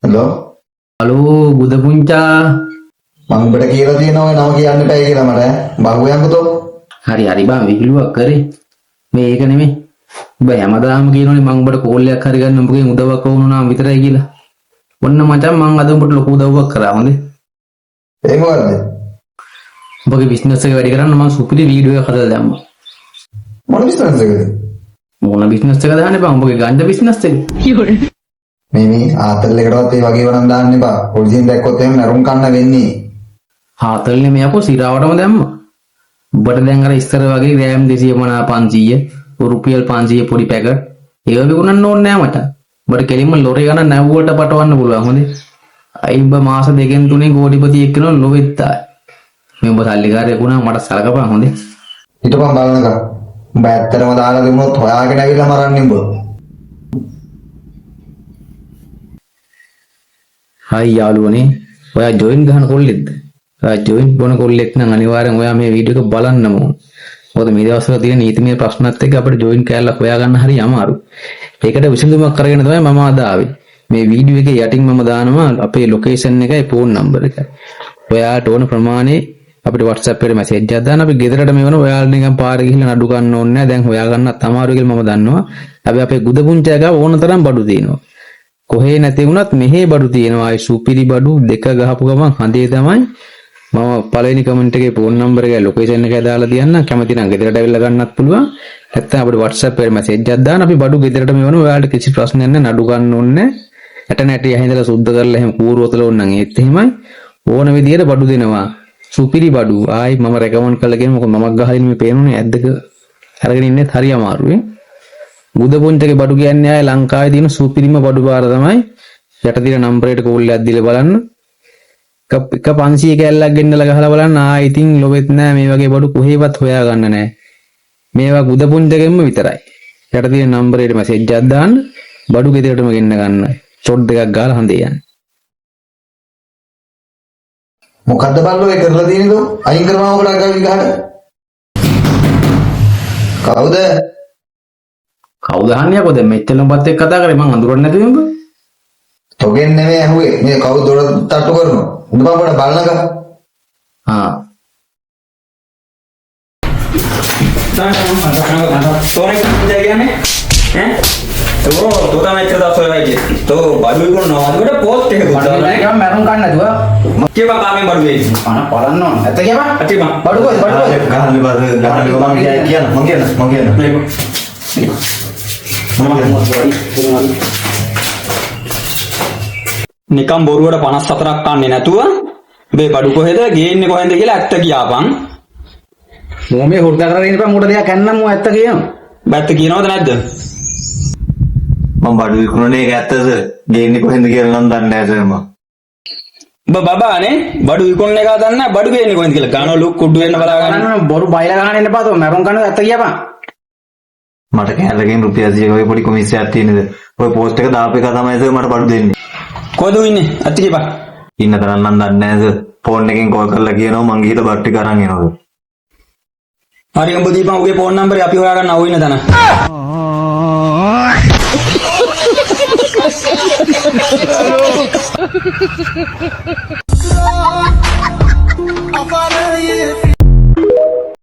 Hello hello බුද පුංචා මම උඹට කියලා තියෙනවා නම කියන්න එපා කියලා මට බහුවයන්කතෝ හරි හරි බං විහිළුවක් කරේ මේ ඒක නෙමෙයි උඹ හැමදාම කියනෝනේ මම උඹට කෝල් එකක් හරි ගන්න උඹගෙන් උදව්වක් වුණාම විතරයි කියලා ඔන්න මචං මම අද උඹට ලොකු උදව්වක් කරා හොඳේ ඒ මොකද්ද උඹගේ බිස්නස් එක වැඩි කරන්න මම සුපිරි වීඩියෝ එකක් හදලා දැම්මා මොන බිස්නස් එකද මොන බිස්නස් එකද දාන්නේ බං උඹගේ ගංජා බිස්නස් එක මේ ආතල් එකටවත් ඒ වගේ වරන් දාන්න එපා පොලිසියෙන් දැක්කොත් එහෙම නරුම් කන්න වෙන්නේ හාතල්නේ මේ අපෝ සිරාවටම දැම්මා උඹට දැන් අර ඉස්සර වගේ ග්‍රෑම් 200 500 රුපියල් 500 පොඩි පැකට් ඒව විකුණන්න ඕනේ නෑ මට උඹට කෙලින්ම ලොරේ ගන්න නැව්වට පටවන්න පුළුවන් හොඳේ අයි උඹ මාස දෙකෙන් තුනේ කෝටිපතියෙක් වෙනවා ලොවෙත් ආයි මේ උඹ සල්ලිකාරයෙක් වුණා මට සලකපන් හොඳේ හිටපන් බලනකම් උඹ ඇත්තටම දාලා දුන්නොත් හොයාගෙන ඇවිල්ලා මරන්නේ උඹ හයි යාළුවනේ ඔයා ජොයින් ගහන කොල්ලෙක්ද? ඔයා ජොයින් කරන කොල්ලෙක් නම් අනිවාර්යෙන් ඔයා මේ වීඩියෝ එක බලන්නම ඕන. මොකද මේ දවස්වල තියෙන නීතිමය ප්‍රශ්නත් එක්ක අපිට ජොයින් කැලලක් හොයාගන්න හරි අමාරුයි. ඒකට විසඳුමක් කරගෙන තමයි මම අද ආවේ. මේ වීඩියෝ එකේ යටින් මම දානවා අපේ ලොකේෂන් එකයි ෆෝන් නම්බර් එකයි. ඔයාට ඕන ප්‍රමාණය අපිට WhatsApp එකට මැසේජ් එකක් දාන්න අපි ගෙදරට මෙවන ඔයාලා නිකන් පාරේ ගිහිල්ලා නඩු ගන්න ඕනේ නැහැ. දැන් හොයාගන්නත් අමාරුයි කියලා මම දන්නවා. හැබැයි අපේ ගුද පුංචා ගාව ඕන තරම් බඩු තියෙනවා. කොහේ නැති වුණත් මෙහි බඩු තියෙනවා. ඒ සුපිරි බඩු දෙක ගහපු ගමන් හඳේ තමයි මම පළවෙනි කමෙන්ට් එකේ ෆෝන් නම්බර් එකයි ලොකේෂන් එකයි දාලා තියන්න. කැමති නම් ගෙදරට ඇවිල්ලා ගන්නත් පුළුවන්. නැත්නම් අපිට WhatsApp එකේ මැසේජ් එකක් දාන්න. අපි බඩු ගෙදරට මෙවන ඔයාලට කිසි ප්‍රශ්නයක් නැහැ. නඩු ගන්න ඕනේ නැහැ. ඇට නැටි ඇහිඳලා සුද්ධ කරලා එහෙම කූරුවතල ඕනනම් ඒත් එහෙමයි. ඕන විදියට බඩු දෙනවා. සුපිරි බඩු. ආයි මම රෙකමන්ඩ් කරලා කියන මොකද මමක් ගහලින් මේ පේනුනේ ඇද්දක අරගෙන ඉන්නේ හරි අමාරුයි. බුද පුංචගේ බඩු කියන්නේ ආයේ ලංකාවේ තියෙන සුපිරිම බඩු බාර තමයි යට තියෙන නම්බරයට කෝල් එකක් දීලා බලන්න එක 500 කැල්ලක් ගෙන්නලා ගහලා බලන්න ආයේ ඉතින් ලොවෙත් නෑ මේ වගේ බඩු කොහෙවත් හොයාගන්න නෑ මේවා බුද පුංචගෙන්ම විතරයි යට තියෙන නම්බරයට මැසේජ් එකක් දාන්න බඩු ගෙදරටම ගෙන්න ගන්න ෂොට් දෙකක් ගාලා හඳේ යන්න මොකද්ද බල්ලෝ ඒ කරලා තියෙන්නේ දෝ අයින් කරනවා ඔබට අගවි ගහන කවුද කවුද අහන්නේ යකෝ දැන් මෙච්චර ලොම්පත් එක්ක කතා කරේ මං අඳුරන්නේ නැතුව උඹ තොගෙන් නෙමෙයි ඇහුවේ මේ කවුද දොර තට්ටු කරනවා උඹ පොඩ බලනකම් ආ තෝරෙක් පුජා කියන්නේ ඈ තෝ තමයි එක්ක දවස් වල වෙයි තෝ බඩු විකුණනවා අදට පෝස්ට් එක දුන්නා නිකන් මරුන් කන්න නැතුව කියපන් කාමෙන් බඩු වෙයි අන බලන්න ඕන නැත්නම් කියපන් අටි බං බඩු කොහෙද ගහන්න බර ගහන්න මම කියන්න නිකම් බොරුවට 54ක් කන්නේ නැතුව මේ බඩු කොහෙද ගේන්නේ කොහෙන්ද කියලා ඇත්ත කියාපන් මොමේ හොරදා කරගෙන ඉපන් උඩ දෙයක් කන්නම් මෝ ඇත්ත කියනවා බැත්ත කියනවද නැද්ද මම බඩු විකුණන්නේ ඒක ඇත්තද ගේන්නේ කොහෙන්ද කියලා නම් දන්නේ නැහැ සර් මම ඔබ බබානේ බඩු විකුණන එක දන්නේ නැහැ බඩු ගේන්නේ කොහෙන්ද කියලා ගානෝ ලුක් කුඩු වෙන්න බලා ගන්න බොරු බයිලා ගහන්න එන්න පාතෝ මරුන් කන්න ඇත්ත කියපන් මට කැලලකින් රුපියල් 100 වගේ පොඩි කොමිස්සයක් තියෙනද ඔය පෝස්ට් එක දාපු එක තමයි සර් මට බඩු දෙන්නේ කොහෙද ඉන්නේ ඇත්ත කියපන් ඉන්න තරම් නම් දන්නේ නැහැ සර් ෆෝන් එකෙන් කෝල් කරලා කියනවා මං ගිහලා බඩු ටික අරන් එනවා හරි උඹ දීපන් උගේ ෆෝන් නම්බරේ අපි හොයාගන්න අවු ඉන්න තන